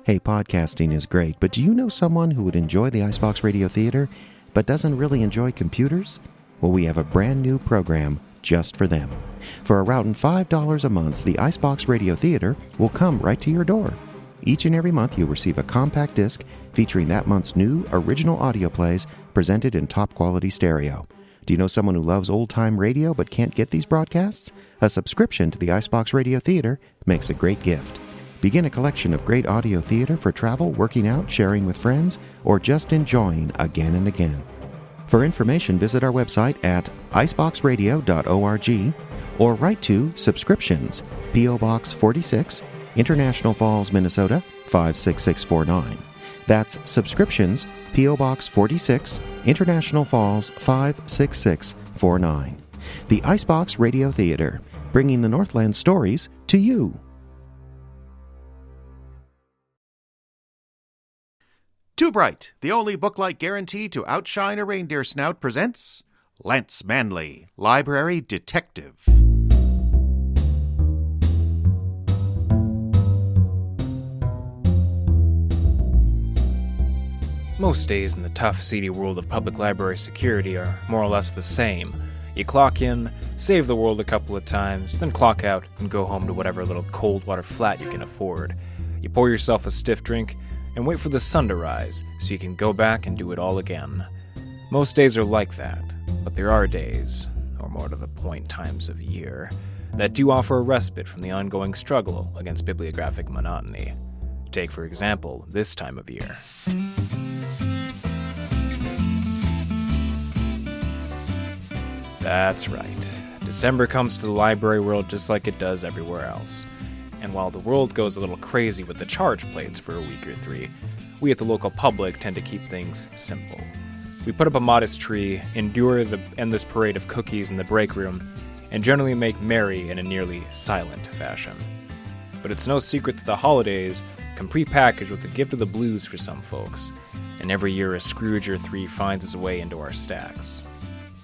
Hey, podcasting is great, but do you know someone who would enjoy the Icebox Radio Theater, but doesn't really enjoy computers? Well, we have a brand new program just for them. For around $5 a month, the Icebox Radio Theater will come right to your door. Each and every month, you'll receive a compact disc featuring that month's new original audio plays presented in top-quality stereo. Do you know someone who loves old-time radio but can't get these broadcasts? A subscription to the Icebox Radio Theater makes a great gift. Begin a collection of great audio theater for travel, working out, sharing with friends, or just enjoying again and again. For information, visit our website at iceboxradio.org or write to Subscriptions, P.O. Box 46, International Falls, Minnesota 56649. That's Subscriptions, P.O. Box 46, International Falls 56649. The Icebox Radio Theater, bringing the Northland stories to you. Too Bright, the only booklight guaranteed to outshine a reindeer snout, presents Lance Manley, Library Detective. Most days in the tough, seedy world of public library security are more or less the same. You clock in, save the world a couple of times, then clock out and go home to whatever little cold water flat you can afford. You pour yourself a stiff drink and wait for the sun to rise so you can go back and do it all again. Most days are like that, but there are days, or more to the point times of year, that do offer a respite from the ongoing struggle against bibliographic monotony. Take, for example, this time of year. That's right. December comes to the library world just like it does everywhere else. And while the world goes a little crazy with the charge plates for a week or three, we at the local public tend to keep things simple. We put up a modest tree, endure the endless parade of cookies in the break room, and generally make merry in a nearly silent fashion. But it's no secret that the holidays come pre-packaged with a gift of the blues for some folks, and every year a Scrooge or three finds his way into our stacks.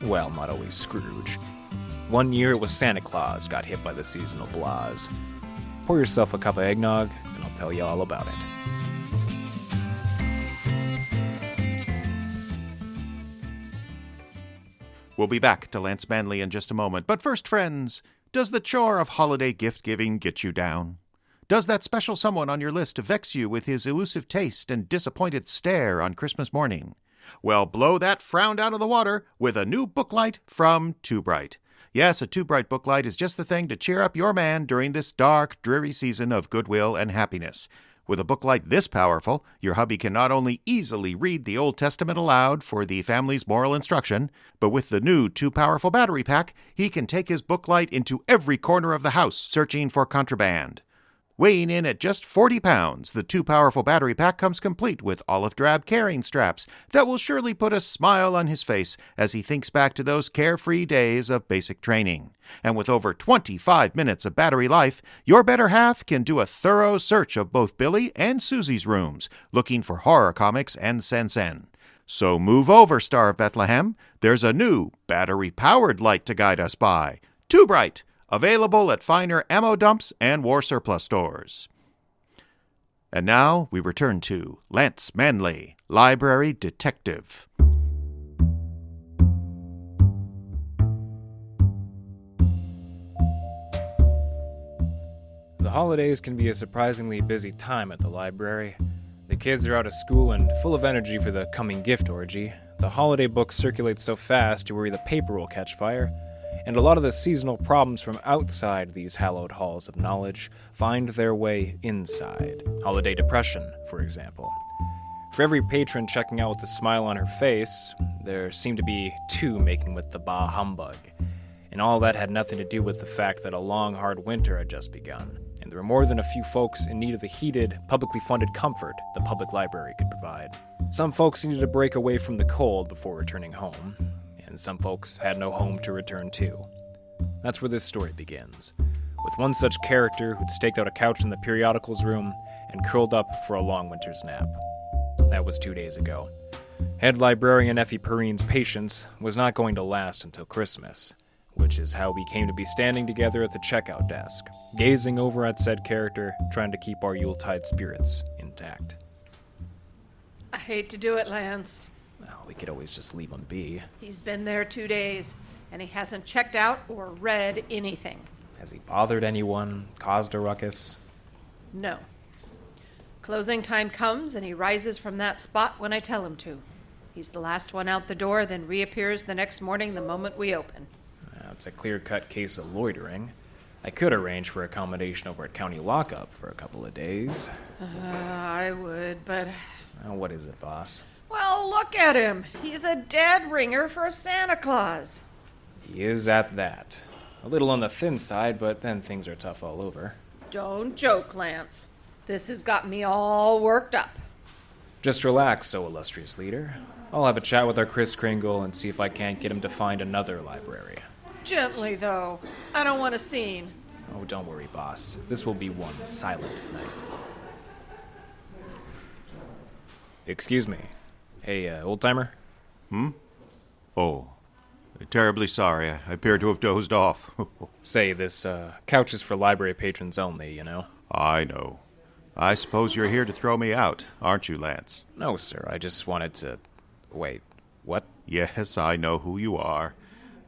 Well, not always Scrooge. One year it was Santa Claus got hit by the seasonal blahs. Pour yourself a cup of eggnog, and I'll tell you all about it. We'll be back to Lance Manley in just a moment. But first, friends, does the chore of holiday gift-giving get you down? Does that special someone on your list vex you with his elusive taste and disappointed stare on Christmas morning? Well, blow that frown out of the water with a new booklight from Too Bright. Yes, a Too Bright booklight is just the thing to cheer up your man during this dark, dreary season of goodwill and happiness. With a booklight this powerful, your hubby can not only easily read the Old Testament aloud for the family's moral instruction, but with the new Too Powerful battery pack, he can take his booklight into every corner of the house searching for contraband. Weighing in at just 40 pounds, the Too Powerful battery pack comes complete with olive drab carrying straps that will surely put a smile on his face as he thinks back to those carefree days of basic training. And with over 25 minutes of battery life, your better half can do a thorough search of both Billy and Susie's rooms, looking for horror comics and sensen. So move over, Star of Bethlehem. There's a new battery-powered light to guide us by. Too Bright! Available at finer ammo dumps and war surplus stores. And now we return to Lance Manley, Library Detective. The holidays can be a surprisingly busy time at the library. The kids are out of school and full of energy for the coming gift orgy. The holiday books circulate so fast you worry the paper will catch fire. And a lot of the seasonal problems from outside these hallowed halls of knowledge find their way inside. Holiday depression, for example. For every patron checking out with a smile on her face, there seemed to be two making with the bah humbug. And all that had nothing to do with the fact that a long, hard winter had just begun, and there were more than a few folks in need of the heated, publicly funded comfort the public library could provide. Some folks needed a break away from the cold before returning home, and some folks had no home to return to. That's where this story begins, with one such character who'd staked out a couch in the periodicals room and curled up for a long winter's nap. That was 2 days ago. Head librarian Effie Perine's patience was not going to last until Christmas, which is how we came to be standing together at the checkout desk, gazing over at said character, trying to keep our Yuletide spirits in intact. I hate to do it, Lance. Well, we could always just leave him be. He's been there 2 days, and he hasn't checked out or read anything. Has he bothered anyone? Caused a ruckus? No. Closing time comes, and he rises from that spot when I tell him to. He's the last one out the door, then reappears the next morning the moment we open. It's a clear-cut case of loitering. I could arrange for accommodation over at County Lockup for a couple of days. I would, but... What is it, boss? Well, look at him. He's a dead ringer for Santa Claus. He is at that. A little on the thin side, but then things are tough all over. Don't joke, Lance. This has got me all worked up. Just relax, so illustrious leader. I'll have a chat with our Kris Kringle and see if I can't get him to find another library. Gently, though. I don't want a scene. Oh, don't worry, boss. This will be one silent night. Excuse me. Hey, old-timer? Oh, terribly sorry. I appear to have dozed off. Say, this couch is for library patrons only, you know? I know. I suppose you're here to throw me out, aren't you, Lance? No, sir. I just wanted to... Wait, what? Yes, I know who you are.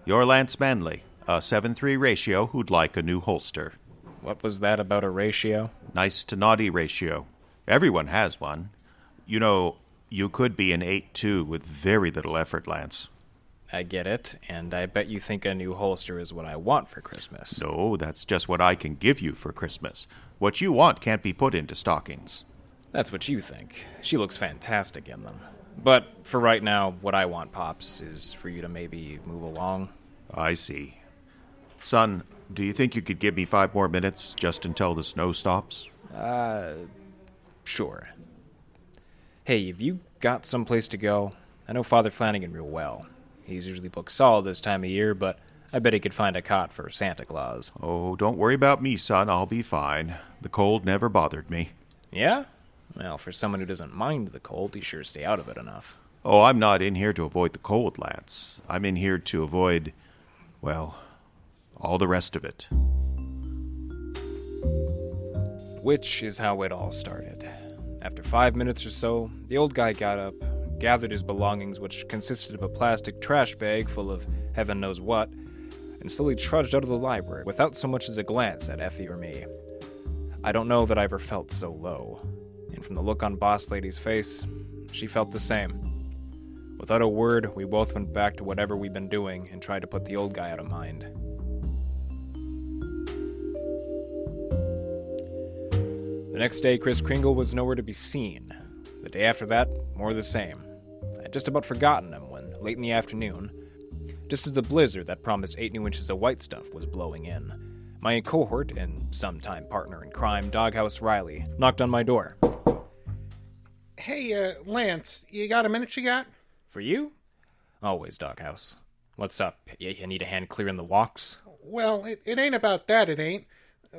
You're Lance Manley, a 7-3 ratio who'd like a new holster. What was that about a ratio? Nice to naughty ratio. Everyone has one. You know, you could be an 8-2 with very little effort, Lance. I get it, and I bet you think a new holster is what I want for Christmas. No, that's just what I can give you for Christmas. What you want can't be put into stockings. That's what you think. She looks fantastic in them. But for right now, what I want, Pops, is for you to maybe move along. I see. Son, do you think you could give me 5 more minutes just until the snow stops? Sure. Hey, have you got someplace to go? I know Father Flanagan real well. He's usually booked solid this time of year, but I bet he could find a cot for Santa Claus. Oh, don't worry about me, son. I'll be fine. The cold never bothered me. Yeah? Well, for someone who doesn't mind the cold, he sure stay out of it enough. Oh, I'm not in here to avoid the cold, Lance. I'm in here to avoid, well, all the rest of it. Which is how it all started. After 5 minutes or so, the old guy got up, gathered his belongings, which consisted of a plastic trash bag full of heaven knows what, and slowly trudged out of the library without so much as a glance at Effie or me. I don't know that I ever felt so low, and from the look on Boss Lady's face, she felt the same. Without a word, we both went back to whatever we'd been doing and tried to put the old guy out of mind. The next day, Kris Kringle was nowhere to be seen. The day after that, more of the same. I had just about forgotten him when, late in the afternoon, just as the blizzard that promised 8 new inches of white stuff was blowing in, my cohort and sometime partner in crime, Doghouse Riley, knocked on my door. Hey, Lance, you got a minute you got? For you? Always, Doghouse. What's up? You need a hand clearing the walks? Well, it ain't about that, it ain't.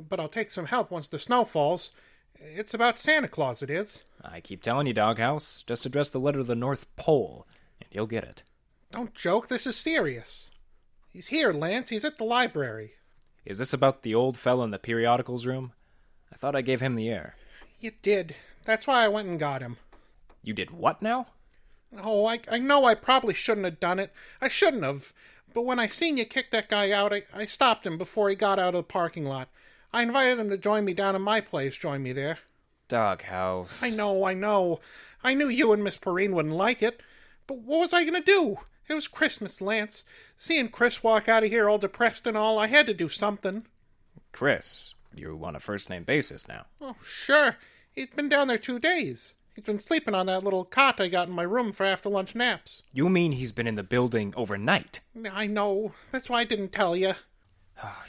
But I'll take some help once the snow falls. It's about Santa Claus, it is. I keep telling you, Doghouse. Just address the letter to the North Pole, and you'll get it. Don't joke, this is serious. He's here, Lance. He's at the library. Is this about the old fella in the periodicals room? I thought I gave him the air. You did. That's why I went and got him. You did what now? Oh, I know I probably shouldn't have done it. I shouldn't have. But when I seen you kick that guy out, I stopped him before he got out of the parking lot. I invited him to join me down at my place, join me there. Doghouse. I know. I knew you and Miss Perine wouldn't like it. But what was I going to do? It was Christmas, Lance. Seeing Kris walk out of here all depressed and all, I had to do something. Kris, you're on a first-name basis now. Oh, sure. He's been down there 2 days. He's been sleeping on that little cot I got in my room for after-lunch naps. You mean he's been in the building overnight? I know. That's why I didn't tell you.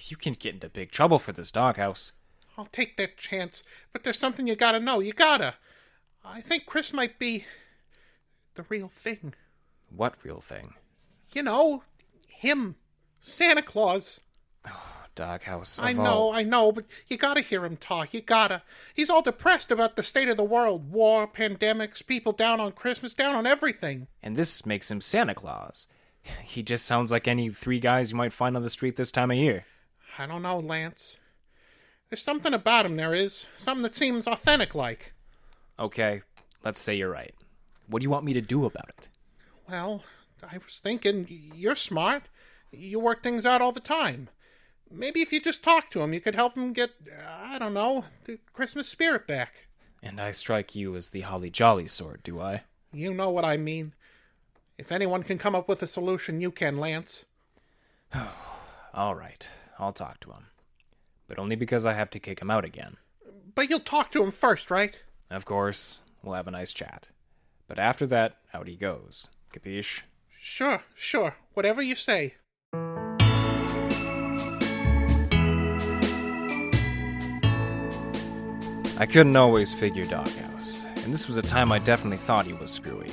You can get into big trouble for this, Doghouse. I'll take that chance. But there's something you gotta know. You gotta. I think Kris might be the real thing. What real thing? You know, him. Santa Claus. Doghouse. I know, but you gotta hear him talk. You gotta. He's all depressed about the state of the world. War, pandemics, people down on Christmas, down on everything. And this makes him Santa Claus. He just sounds like any 3 guys you might find on the street this time of year. I don't know, Lance. There's something about him, there is. Something that seems authentic like. Okay, let's say you're right. What do you want me to do about it? Well, I was thinking, you're smart. You work things out all the time. Maybe if you just talk to him, you could help him get, I don't know, the Christmas spirit back. And I strike you as the holly jolly sort, do I? You know what I mean. If anyone can come up with a solution, you can, Lance. All right, I'll talk to him. But only because I have to kick him out again. But you'll talk to him first, right? Of course, we'll have a nice chat. But after that, out he goes. Capiche? Sure. Whatever you say. I couldn't always figure Doghouse, and this was a time I definitely thought he was screwy.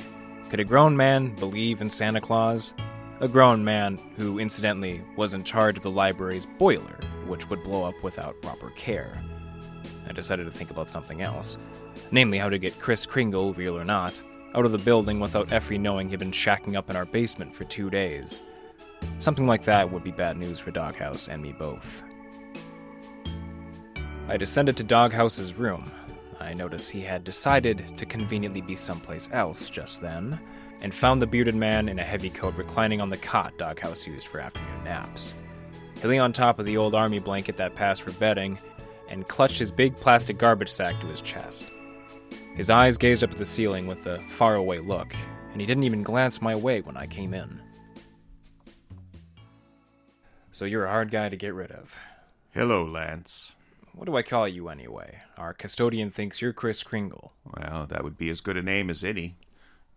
Could a grown man believe in Santa Claus? A grown man who, incidentally, was in charge of the library's boiler, which would blow up without proper care. I decided to think about something else, namely how to get Kris Kringle, real or not, out of the building without Effie knowing he'd been shacking up in our basement for 2 days. Something like that would be bad news for Doghouse and me both. I descended to Doghouse's room. I noticed he had decided to conveniently be someplace else just then, and found the bearded man in a heavy coat reclining on the cot Doghouse used for afternoon naps. He lay on top of the old army blanket that passed for bedding, and clutched his big plastic garbage sack to his chest. His eyes gazed up at the ceiling with a faraway look, and he didn't even glance my way when I came in. So you're a hard guy to get rid of. Hello, Lance. What do I call you anyway? Our custodian thinks you're Kris Kringle. Well, that would be as good a name as any.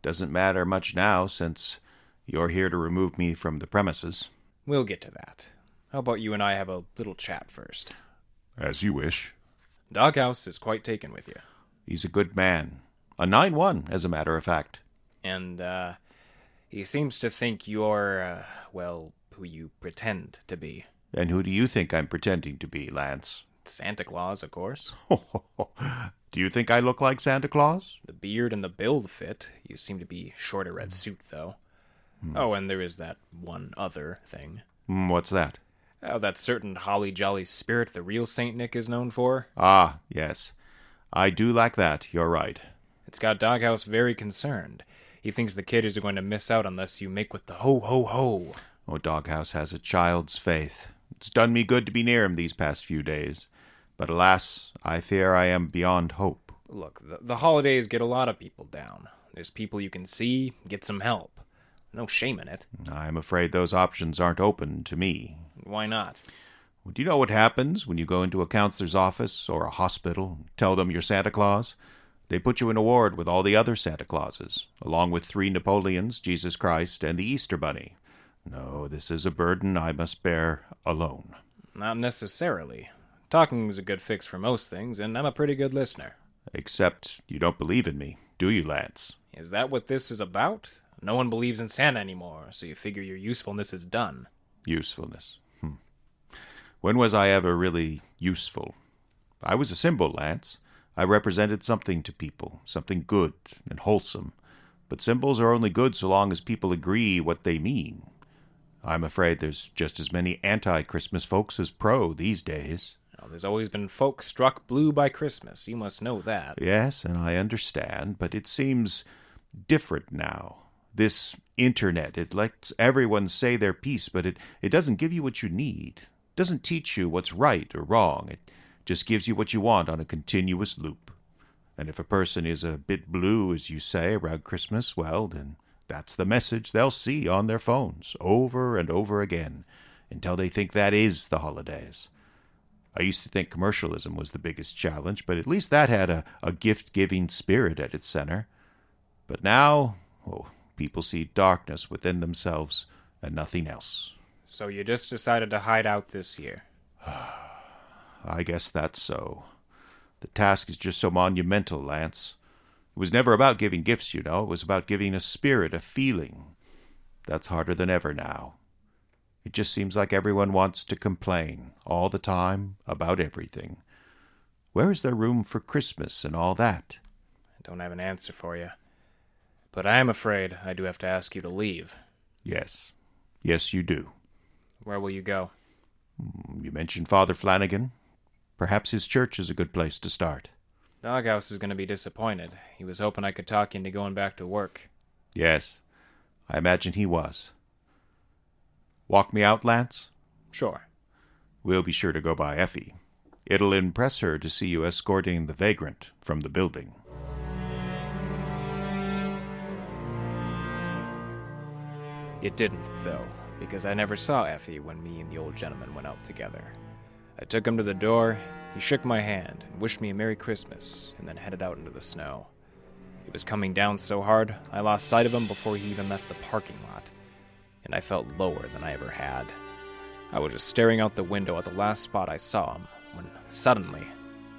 Doesn't matter much now, since you're here to remove me from the premises. We'll get to that. How about you and I have a little chat first? As you wish. Doghouse is quite taken with you. He's a good man. A 9-1, as a matter of fact. And, he seems to think you're, who you pretend to be. And who do you think I'm pretending to be, Lance? Santa Claus, of course. Do you think I look like Santa Claus? The beard and the build fit. You seem to be short a red suit, though. Oh, and there is that one other thing. What's that? Oh, that certain holly jolly spirit the real Saint Nick is known for. Ah, yes. I do like that, you're right. It's got Doghouse very concerned. He thinks the kiddies are going to miss out unless you make with the ho-ho-ho. Oh, Doghouse has a child's faith. It's done me good to be near him these past few days. But alas, I fear I am beyond hope. Look, the holidays get a lot of people down. There's people you can see, get some help. No shame in it. I'm afraid those options aren't open to me. Why not? Well, do you know what happens when you go into a counselor's office or a hospital and tell them you're Santa Claus? They put you in a ward with all the other Santa Clauses, along with 3 Napoleons, Jesus Christ, and the Easter Bunny. No, this is a burden I must bear alone. Not necessarily. Talking is a good fix for most things, and I'm a pretty good listener. Except you don't believe in me, do you, Lance? Is that what this is about? No one believes in Santa anymore, so you figure your usefulness is done. Usefulness. When was I ever really useful? I was a symbol, Lance. I represented something to people, something good and wholesome. But symbols are only good so long as people agree what they mean. I'm afraid there's just as many anti-Christmas folks as pro these days. Well, there's always been folk struck blue by Christmas. You must know that. Yes, and I understand, but it seems different now. This internet, it lets everyone say their piece, but it doesn't give you what you need. It doesn't teach you what's right or wrong. It just gives you what you want on a continuous loop. And if a person is a bit blue, as you say, around Christmas, well, then that's the message they'll see on their phones over and over again until they think that is the holidays. I used to think commercialism was the biggest challenge, but at least that had a gift-giving spirit at its center. But now, people see darkness within themselves and nothing else. So you just decided to hide out this year? I guess that's so. The task is just so monumental, Lance. It was never about giving gifts, you know. It was about giving a spirit, a feeling. That's harder than ever now. It just seems like everyone wants to complain all the time about everything. Where is there room for Christmas and all that? I don't have an answer for you. But I am afraid I do have to ask you to leave. Yes. Yes, you do. Where will you go? You mentioned Father Flanagan. Perhaps his church is a good place to start. Doghouse is going to be disappointed. He was hoping I could talk you into going back to work. Yes, I imagine he was. Walk me out, Lance? Sure. We'll be sure to go by Effie. It'll impress her to see you escorting the vagrant from the building. It didn't, though, because I never saw Effie when me and the old gentleman went out together. I took him to the door, he shook my hand and wished me a Merry Christmas, and then headed out into the snow. He was coming down so hard, I lost sight of him before he even left the parking lot, and I felt lower than I ever had. I was just staring out the window at the last spot I saw him, when suddenly...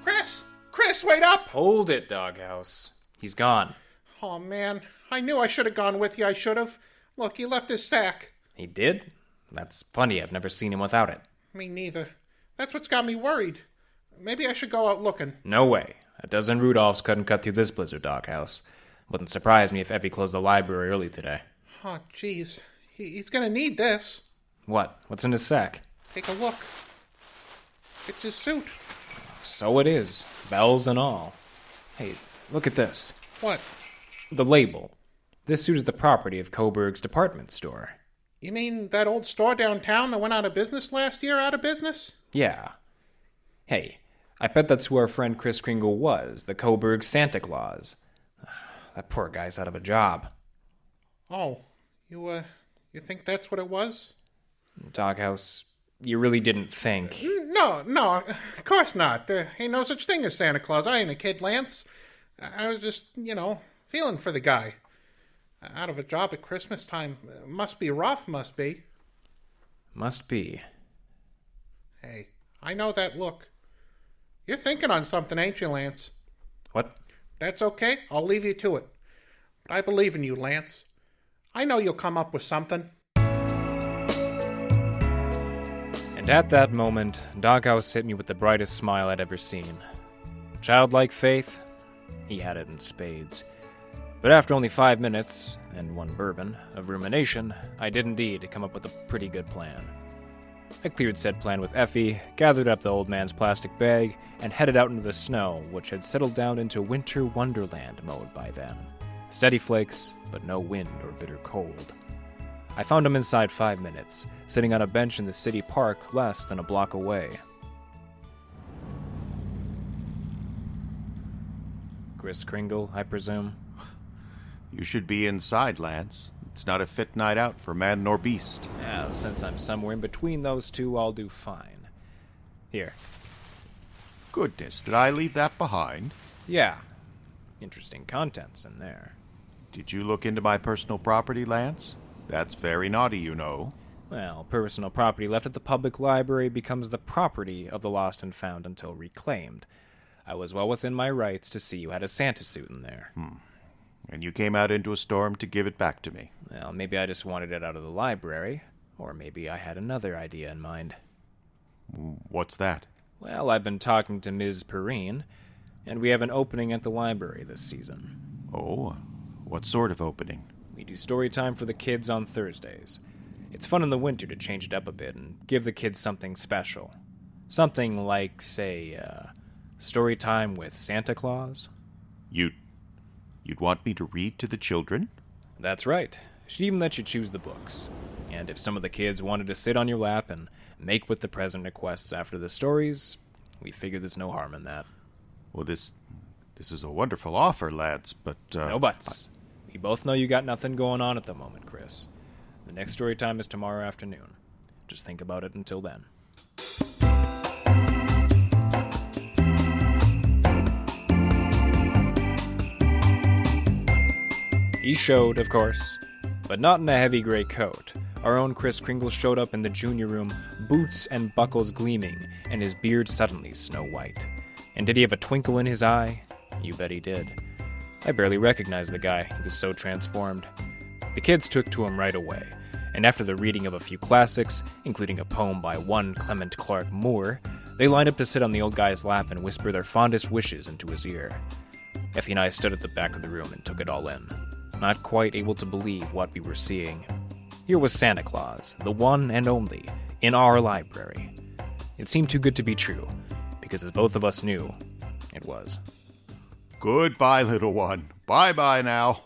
Kris! Kris, wait up! Hold it, Doghouse. He's gone. Oh, man. I knew I should have gone with you. I should have. Look, he left his sack. He did? That's funny. I've never seen him without it. Me neither. That's what's got me worried. Maybe I should go out looking. No way. A dozen Rudolphs couldn't cut through this blizzard, Doghouse. Wouldn't surprise me if Effie closed the library early today. Oh, jeez. He's gonna need this. What? What's in his sack? Take a look. It's his suit. So it is. Bells and all. Hey, look at this. What? The label. This suit is the property of Coburg's department store. You mean that old store downtown that went out of business last year out of business? Yeah. Hey, I bet that's who our friend Kris Kringle was, the Coburg Santa Claus. That poor guy's out of a job. Oh, you think that's what it was? Doghouse, you really didn't think... No, of course not. There ain't no such thing as Santa Claus. I ain't a kid, Lance. I was just, feeling for the guy. Out of a job at Christmas time. Must be rough, must be. Must be. Hey, I know that look. You're thinking on something, ain't you, Lance? What? That's okay. I'll leave you to it. But I believe in you, Lance. I know you'll come up with something. And at that moment, Doghouse hit me with the brightest smile I'd ever seen. Childlike faith? He had it in spades. But after only 5 minutes, and 1 bourbon, of rumination, I did indeed come up with a pretty good plan. I cleared said plan with Effie, gathered up the old man's plastic bag, and headed out into the snow, which had settled down into winter wonderland mode by then. Steady flakes, but no wind or bitter cold. I found him inside 5 minutes, sitting on a bench in the city park less than a block away. Kris Kringle, I presume? You should be inside, Lance. It's not a fit night out for man nor beast. Yeah, since I'm somewhere in between those two, I'll do fine. Here. Goodness, did I leave that behind? Yeah. Interesting contents in there. Did you look into my personal property, Lance? That's very naughty, you know. Well, personal property left at the public library becomes the property of the lost and found until reclaimed. I was well within my rights to see you had a Santa suit in there. And you came out into a storm to give it back to me. Well, maybe I just wanted it out of the library, or maybe I had another idea in mind. What's that? Well, I've been talking to Ms. Perine, and we have an opening at the library this season. Oh, what sort of opening? We do story time for the kids on Thursdays. It's fun in the winter to change it up a bit and give the kids something special. Something like, say, story time with Santa Claus. You'd want me to read to the children? That's right. She'd even let you choose the books. And if some of the kids wanted to sit on your lap and make with the present requests after the stories, we figure there's no harm in that. Well, this is a wonderful offer, lads, but... No buts. We both know you got nothing going on at the moment, Kris. The next story time is tomorrow afternoon. Just think about it until then. He showed, of course, but not in a heavy gray coat. Our own Kris Kringle showed up in the junior room, boots and buckles gleaming, and his beard suddenly snow white. And did he have a twinkle in his eye? You bet he did. I barely recognized the guy, he was so transformed. The kids took to him right away, and after the reading of a few classics, including a poem by one Clement Clarke Moore, they lined up to sit on the old guy's lap and whisper their fondest wishes into his ear. Effie and I stood at the back of the room and took it all in, not quite able to believe what we were seeing. Here was Santa Claus, the one and only, in our library. It seemed too good to be true, because as both of us knew, it was. Goodbye, little one. Bye-bye now.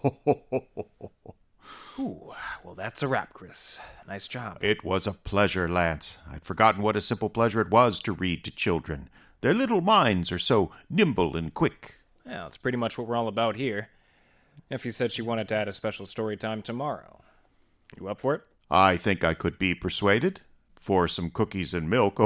Ooh, well, that's a wrap, Kris. Nice job. It was a pleasure, Lance. I'd forgotten what a simple pleasure it was to read to children. Their little minds are so nimble and quick. Yeah, it's pretty much what we're all about here. Effie said she wanted to add a special story time tomorrow. You up for it? I think I could be persuaded. For some cookies and milk.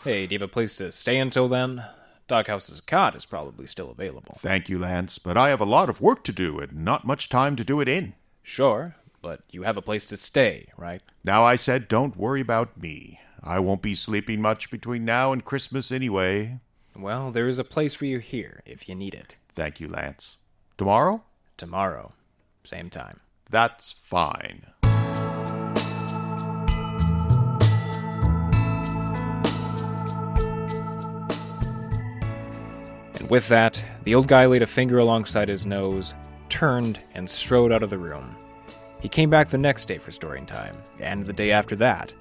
Hey, do you have a place to stay until then? Doghouse's cot is probably still available. Thank you, Lance, but I have a lot of work to do and not much time to do it in. Sure, but you have a place to stay, right? Now I said don't worry about me. I won't be sleeping much between now and Christmas anyway. Well, there is a place for you here, if you need it. Thank you, Lance. Tomorrow? Tomorrow. Same time. That's fine. And with that, the old guy laid a finger alongside his nose, turned, and strode out of the room. He came back the next day for story time, and the day after that.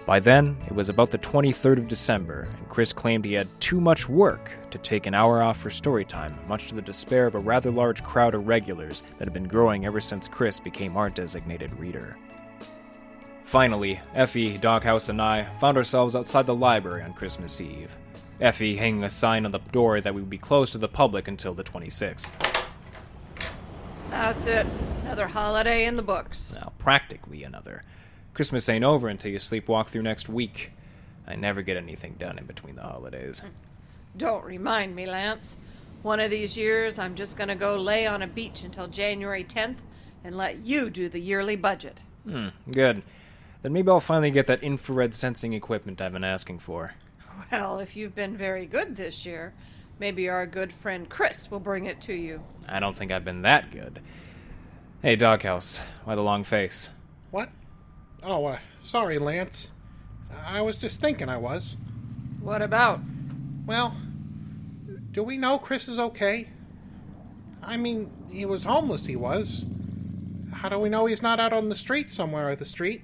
By then, it was about the 23rd of December, and Kris claimed he had too much work to take an hour off for story time, much to the despair of a rather large crowd of regulars that had been growing ever since Kris became our designated reader. Finally, Effie, Doghouse, and I found ourselves outside the library on Christmas Eve. Effie hanging a sign on the door that we would be closed to the public until the 26th. That's it. Another holiday in the books. Now, practically another. Christmas ain't over until you sleepwalk through next week. I never get anything done in between the holidays. Don't remind me, Lance. One of these years, I'm just going to go lay on a beach until January 10th and let you do the yearly budget. Good. Then maybe I'll finally get that infrared sensing equipment I've been asking for. Well, if you've been very good this year, maybe our good friend Kris will bring it to you. I don't think I've been that good. Hey, Doghouse, why the long face? What? Oh, sorry, Lance. I was just thinking I was. What about? Well, do we know Kris is okay? I mean, he was homeless, he was. How do we know he's not out on the street somewhere the street?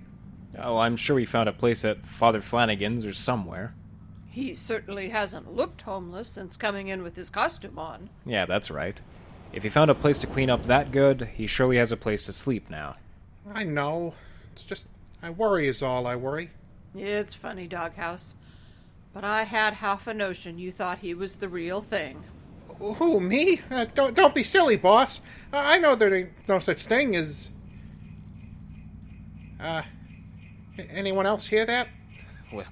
Oh, I'm sure he found a place at Father Flanagan's or somewhere. He certainly hasn't looked homeless since coming in with his costume on. Yeah, that's right. If he found a place to clean up that good, he surely has a place to sleep now. I know. It's just, I worry is all I worry. It's funny, Doghouse, but I had half a notion you thought he was the real thing. Who, me? Don't be silly, boss. I know there ain't no such thing as... anyone else hear that? Well,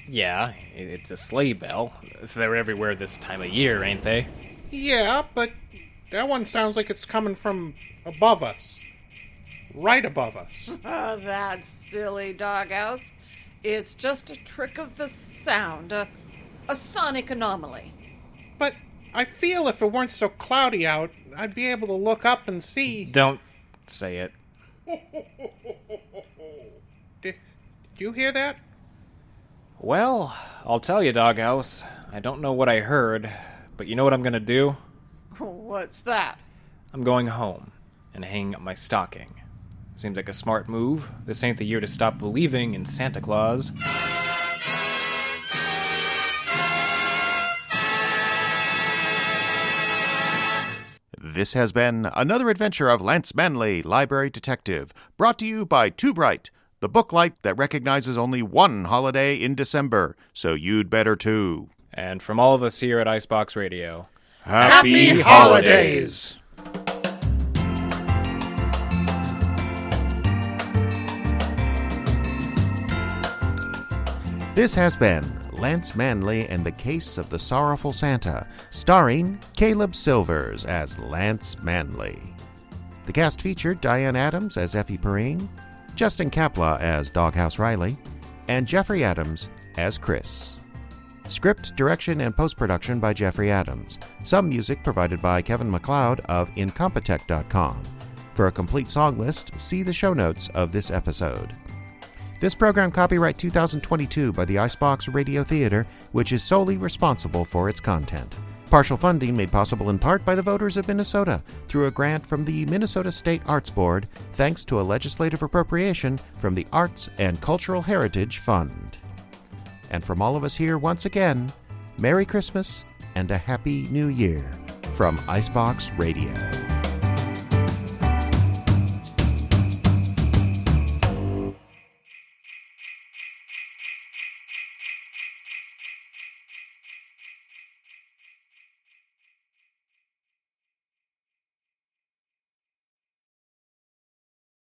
yeah, it's a sleigh bell. They're everywhere this time of year, ain't they? Yeah, but that one sounds like it's coming from above us. Right above us. Oh, that's silly, Doghouse. It's just a trick of the sound, a sonic anomaly. But I feel if it weren't so cloudy out, I'd be able to look up and see... Don't say it. Did you hear that? Well, I'll tell you, Doghouse. I don't know what I heard, but you know what I'm gonna do? What's that? I'm going home and hanging up my stocking. Seems like a smart move. This ain't the year to stop believing in Santa Claus. This has been another adventure of Lance Manley, Library Detective, brought to you by Too Bright, the book light that recognizes only one holiday in December, so you'd better too. And from all of us here at Icebox Radio, Happy Holidays! This has been Lance Manley and the Case of the Sorrowful Santa, starring Caleb Silvers as Lance Manley. The cast featured Diane Adams as Effie Perine, Justin Kapla as Doghouse Riley, and Jeffrey Adams as Kris. Script, direction, and post-production by Jeffrey Adams. Some music provided by Kevin MacLeod of Incometech.com. For a complete song list, see the show notes of this episode. This program copyright 2022 by the Icebox Radio Theater, which is solely responsible for its content. Partial funding made possible in part by the voters of Minnesota through a grant from the Minnesota State Arts Board, thanks to a legislative appropriation from the Arts and Cultural Heritage Fund. And from all of us here once again, Merry Christmas and a Happy New Year from Icebox Radio.